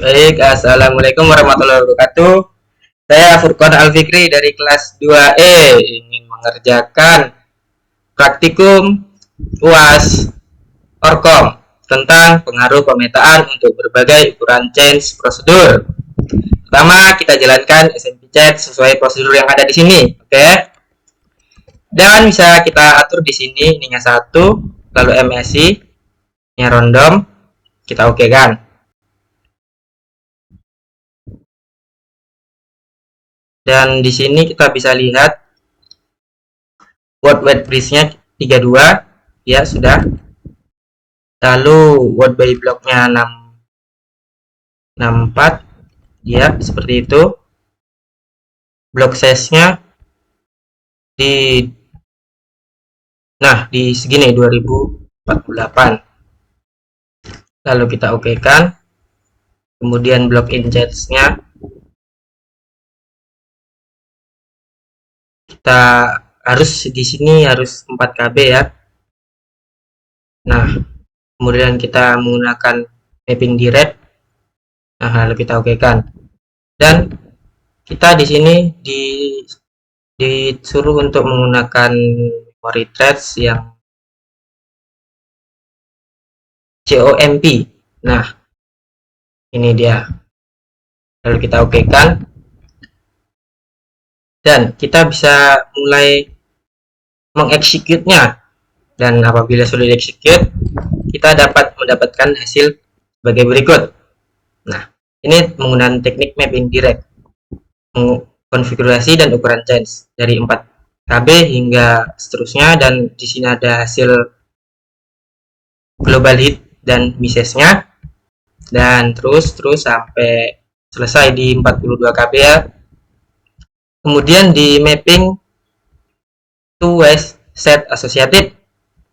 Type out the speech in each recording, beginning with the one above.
Baik, Assalamualaikum warahmatullahi wabarakatuh. Saya Furqan Alfikri dari kelas 2E ingin mengerjakan praktikum UAS Orkom tentang pengaruh pemetaan untuk berbagai ukuran change prosedur. Pertama, kita jalankan SMP Chat sesuai prosedur yang ada di sini, oke? Dan bisa kita atur di sini ininya 1, lalu MSI nya random, kita oke kan? Dan di sini kita bisa lihat word weight bridge-nya 32 ya sudah. Lalu word by block-nya 64 ya seperti itu. Block size-nya di segini 2048. Lalu kita oke kan. Kemudian block inches-nya kita harus di sini harus 4 KB ya. Nah, kemudian kita menggunakan mapping direct. Nah, lalu kita oke kan. Dan kita di sini disuruh untuk menggunakan memory threads yang COMP. Nah, ini dia. Lalu kita oke kan. Dan kita bisa mulai mengeksekutnya. Dan apabila sudah dieksekut, kita dapat mendapatkan hasil sebagai berikut. Nah, ini menggunakan teknik mapping direct, konfigurasi dan ukuran change dari 4 KB hingga seterusnya, dan di sini ada hasil global hit dan misses-nya, dan terus sampai selesai di 42 KB ya. Kemudian di mapping to waste set associated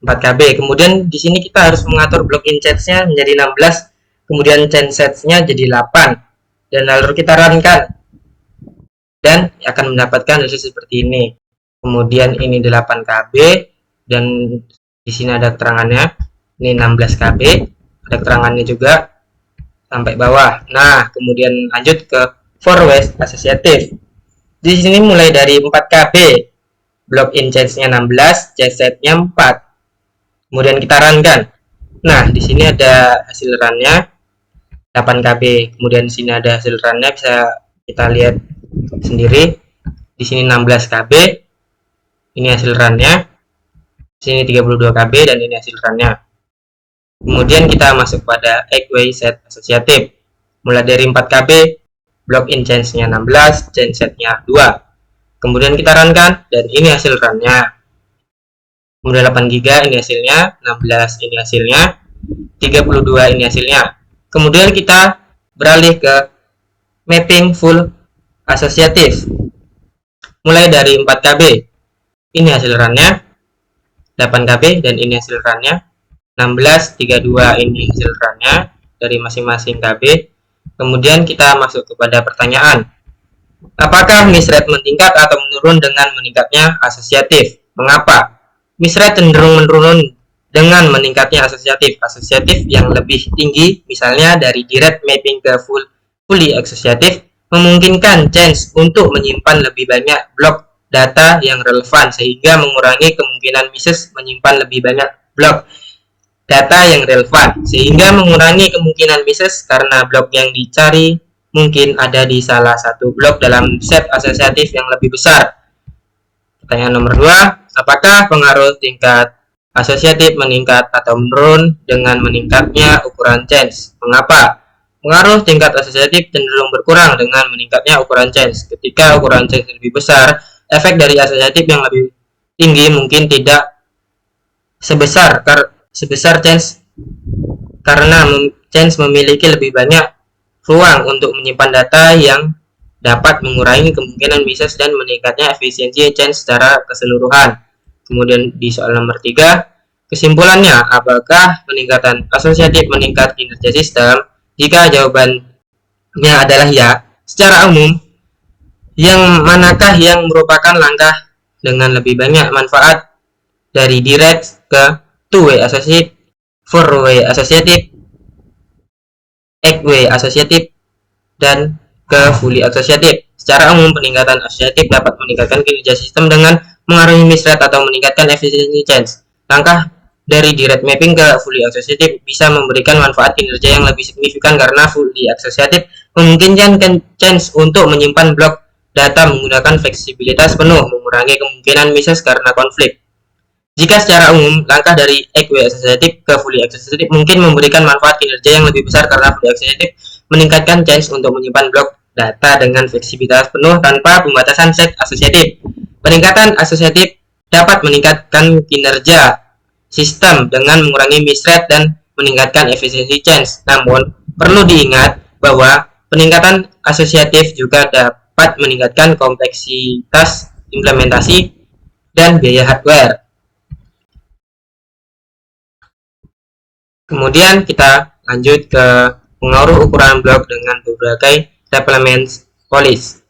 4 KB. Kemudian di sini kita harus mengatur block in change-nya menjadi 16, kemudian change sets-nya jadi 8, dan lalu kita run-kan dan akan mendapatkan hasil seperti ini. Kemudian ini 8 KB dan di sini ada keterangannya. Ini 16 KB, ada keterangannya juga sampai bawah. Nah, kemudian lanjut ke for waste associative. Di sini mulai dari 4 KB, block in change-nya 16, change set-nya 4. Kemudian kita run kan. Nah, di sini ada hasil run-nya 8 KB. Kemudian di sini ada hasil run-nya, bisa kita lihat sendiri. Di sini 16 KB. Ini hasil run-nya. Di sini 32 KB dan ini hasil run-nya. Kemudian kita masuk pada Egg-Way Set Associative. Mulai dari 4 KB, block in change-nya 16, change set-nya 2. Kemudian kita run kan, dan ini hasil run-nya. Kemudian 8 GB ini hasilnya, 16 ini hasilnya, 32 ini hasilnya. Kemudian kita beralih ke mapping full associative. Mulai dari 4 KB. Ini hasil run-nya, 8 KB dan ini hasil run-nya, 16, 32 ini hasil run-nya dari masing-masing KB. Kemudian kita masuk kepada pertanyaan. Apakah miss rate meningkat atau menurun dengan meningkatnya asosiatif? Mengapa? Miss rate cenderung menurun dengan meningkatnya asosiatif yang lebih tinggi, misalnya dari direct mapping ke fully associative, memungkinkan change untuk menyimpan lebih banyak blok data yang relevan sehingga mengurangi kemungkinan misses menyimpan lebih banyak blok data yang relevan sehingga mengurangi kemungkinan misses karena blok yang dicari mungkin ada di salah satu blok dalam set asosiatif yang lebih besar. Pertanyaan nomor 2, apakah pengaruh tingkat asosiatif meningkat atau menurun dengan meningkatnya ukuran change? Mengapa? Pengaruh tingkat asosiatif cenderung berkurang dengan meningkatnya ukuran change. Ketika ukuran change lebih besar, efek dari asosiatif yang lebih tinggi mungkin tidak sebesar change karena change memiliki lebih banyak ruang untuk menyimpan data yang dapat mengurangi kemungkinan misses dan meningkatnya efisiensi change secara keseluruhan. Kemudian di soal nomor 3, kesimpulannya, apakah peningkatan asosiatif meningkat kinerja sistem? Jika jawabannya adalah ya, secara umum, yang manakah yang merupakan langkah dengan lebih banyak manfaat dari direct ke two-way associative, four-way associative, eight-way associative, dan ke fully associative. Secara umum, peningkatan associative dapat meningkatkan kinerja sistem dengan mengurangi misread atau meningkatkan efisiensi change. Langkah dari direct mapping ke fully associative bisa memberikan manfaat kinerja yang lebih signifikan karena fully associative memungkinkan change untuk menyimpan blok data menggunakan fleksibilitas penuh, mengurangi kemungkinan misses karena konflik. Jika secara umum, langkah dari equi-associative ke fully associative mungkin memberikan manfaat kinerja yang lebih besar karena fully associative meningkatkan chance untuk menyimpan blok data dengan fleksibilitas penuh tanpa pembatasan set associative. Peningkatan associative dapat meningkatkan kinerja sistem dengan mengurangi misread dan meningkatkan efisiensi change. Namun, perlu diingat bahwa peningkatan asosiatif juga dapat meningkatkan kompleksitas implementasi dan biaya hardware. Kemudian kita lanjut ke pengaruh ukuran blok dengan berbagai deployment policy.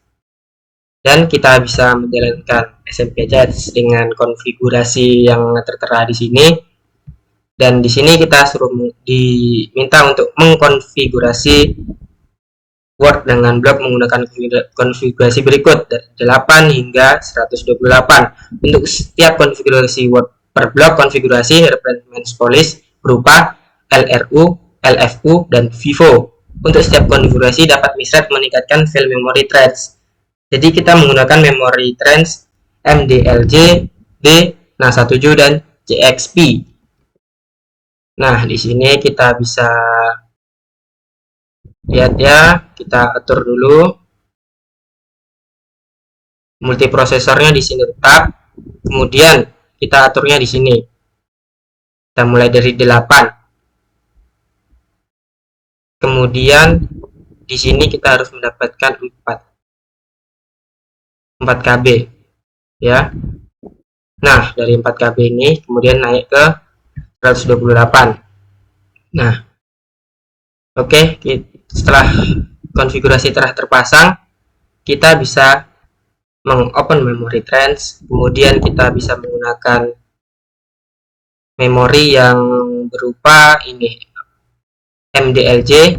Dan kita bisa menjalankan SMP Judge dengan konfigurasi yang tertera di sini. Dan di sini kita suruh diminta untuk mengkonfigurasi Word dengan blok menggunakan konfigurasi berikut dari 8 hingga 128. Untuk setiap konfigurasi Word per blok konfigurasi replacement policy berupa LRU, LFU, dan FIFO. Untuk setiap konfigurasi dapat misread meningkatkan file memory threads. Jadi kita menggunakan memory threads MDLJ, B, NAS17 dan JXP. Nah, di sini kita bisa lihat ya, kita atur dulu. Multiprosesornya di sini tetap. Kemudian kita aturnya di sini. Kita mulai dari 8. Kemudian di sini kita harus mendapatkan 4 KB ya. Nah, dari 4 KB ini kemudian naik ke 128. Nah, oke, setelah konfigurasi telah terpasang, kita bisa mengopen memory trends. Kemudian kita bisa menggunakan memori yang berupa ini MDLJ,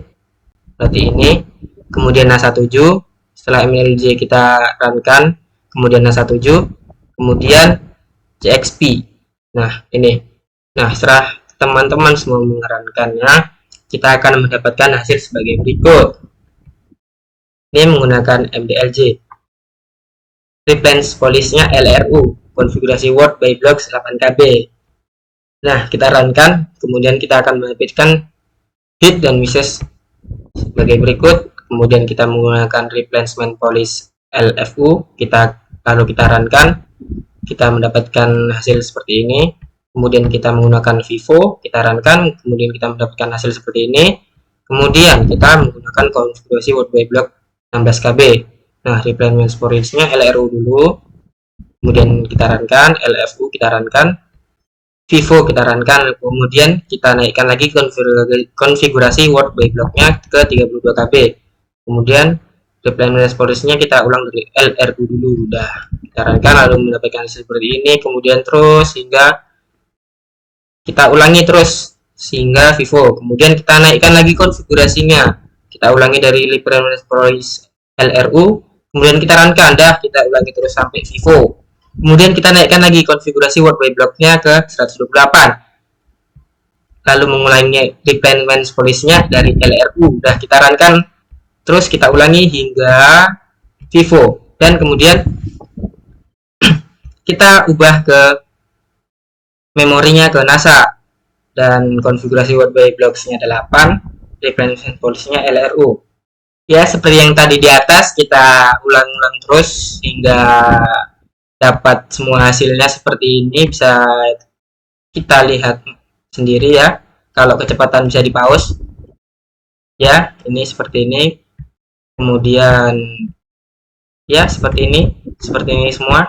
berarti ini. Kemudian NAS17. Setelah MLJ kita runkan, kemudian NAS17, kemudian JXP. Nah, ini. Nah, setelah teman-teman semua mengerankannya, kita akan mendapatkan hasil sebagai berikut. Ini menggunakan MDLJ. Replacement policy-nya LRU, konfigurasi Word by blocks 8 KB. Nah, kita runkan, kemudian kita akan mendapatkan hit dan misses sebagai berikut. Kemudian kita menggunakan replacement policy LFU, lalu kita runkan, kita mendapatkan hasil seperti ini. Kemudian kita menggunakan FIFO, kita runkan, kemudian kita mendapatkan hasil seperti ini. Kemudian kita menggunakan konfigurasi Word by block 16 KB. Nah, replacement policy-nya LRU dulu, kemudian kita runkan, LFU kita runkan, FIFO kita runkan, kemudian kita naikkan lagi konfigurasi Word by block-nya ke 32 KB. Kemudian replacement policy-nya kita ulang dari LRU dulu, udah kita runkan lalu mendapatkan hasil seperti ini. Kemudian terus hingga kita ulangi terus sehingga FIFO. Kemudian kita naikkan lagi konfigurasinya, kita ulangi dari replacement policy LRU, kemudian kita runkan, dah kita ulangi terus sampai FIFO. Kemudian kita naikkan lagi konfigurasi Word by block-nya ke 128. Lalu mengulangi replacement policy-nya dari LRU, udah kita runkan terus kita ulangi hingga FIFO. Dan kemudian kita ubah ke memorinya ke NASA dan konfigurasi Word by blocks-nya 8, replacement policy-nya LRU. Ya, seperti yang tadi di atas, kita ulang-ulang terus hingga dapat semua hasilnya seperti ini. Bisa kita lihat sendiri ya, kalau kecepatan bisa di pause ya, ini seperti ini. Kemudian ya seperti ini semua.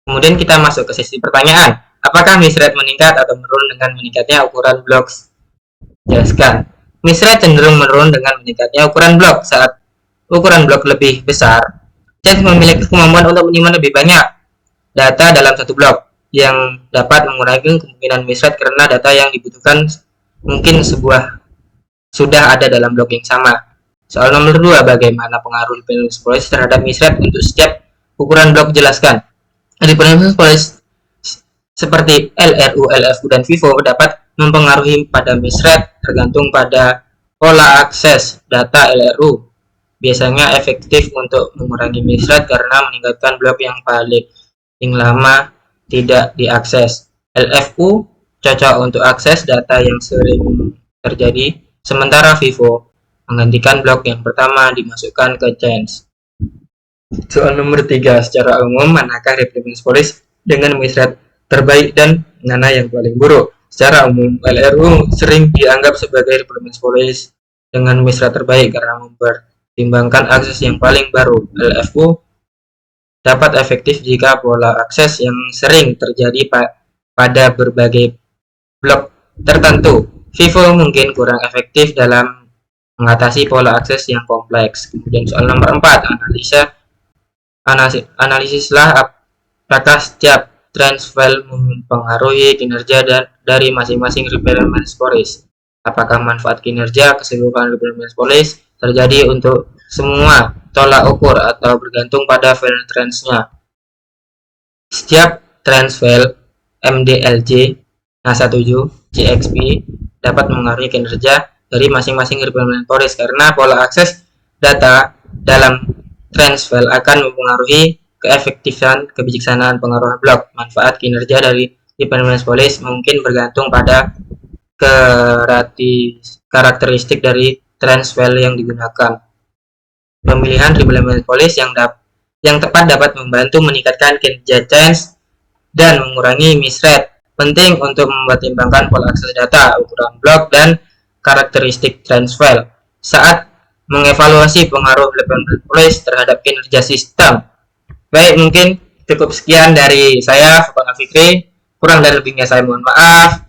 Kemudian kita masuk ke sesi pertanyaan. Apakah misread meningkat atau menurun dengan meningkatnya ukuran blok? Jelaskan. Misread cenderung menurun dengan meningkatnya ukuran blok. Saat ukuran blok lebih besar, Chance memiliki kemampuan untuk menyimpan lebih banyak data dalam satu blok, yang dapat mengurangi kemungkinan misread karena data yang dibutuhkan mungkin sudah ada dalam blok yang sama. Soal nomor 2, bagaimana pengaruh Readability Policy terhadap misread untuk setiap ukuran blok? Jelaskan. Readability Policy seperti LRU, LFU, dan FIFO dapat mempengaruhi pada misread tergantung pada pola akses data. LRU biasanya efektif untuk mengurangi misread karena meningkatkan blok yang paling lama tidak diakses. LFU cocok untuk akses data yang sering terjadi, sementara FIFO menggantikan blok yang pertama dimasukkan ke change. Soal nomor 3, secara umum manakah Readability Policy dengan misread terbaik dan mana yang paling buruk? Secara umum, LRU sering dianggap sebagai Readability Policy dengan misread terbaik karena mempertimbangkan akses yang paling baru. LFU dapat efektif jika pola akses yang sering terjadi pada berbagai blok tertentu. FIFO mungkin kurang efektif dalam mengatasi pola akses yang kompleks. Kemudian soal nomor 4, analisislah apakah setiap transfer mempengaruhi kinerja dari masing-masing Readability Policy. Apakah manfaat kinerja keseluruhan Readability Policy terjadi untuk semua tolak ukur atau bergantung pada file trans-nya. Setiap transfer MDLJ, NASA7, JXP dapat mengaruhi kinerja dari masing-masing Readability Policy karena pola akses data dalam transfer akan mempengaruhi keefektifan kebijaksanaan pengaruh blok. Manfaat kinerja dari Readability Policy mungkin bergantung pada karakteristik dari transfer yang digunakan. Pemilihan Readability Policy yang tepat dapat membantu meningkatkan kinerja change dan mengurangi misread. Penting untuk mempertimbangkan pola akses data, ukuran blok, dan karakteristik transfer saat mengevaluasi pengaruh Readability Policy terhadap kinerja sistem. Baik, mungkin cukup sekian dari saya, Furqan Al Fikri. Kurang dari lebihnya saya mohon maaf.